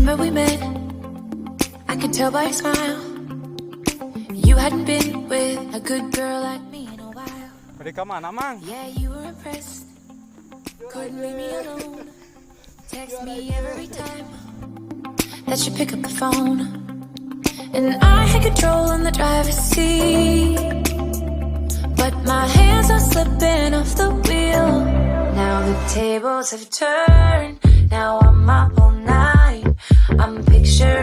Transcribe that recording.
remember we met, I could tell by your smile. You hadn't been with a good girl like me in a while. Balik ka mana, Mang? Yeah, you were impressed. Couldn't leave me alone. Text me every time that you pick up the phone. And I had control in the driver's seat, but my hands are slipping off the wheel. Now the tables have turned. Now I'm up all night. I'm picturing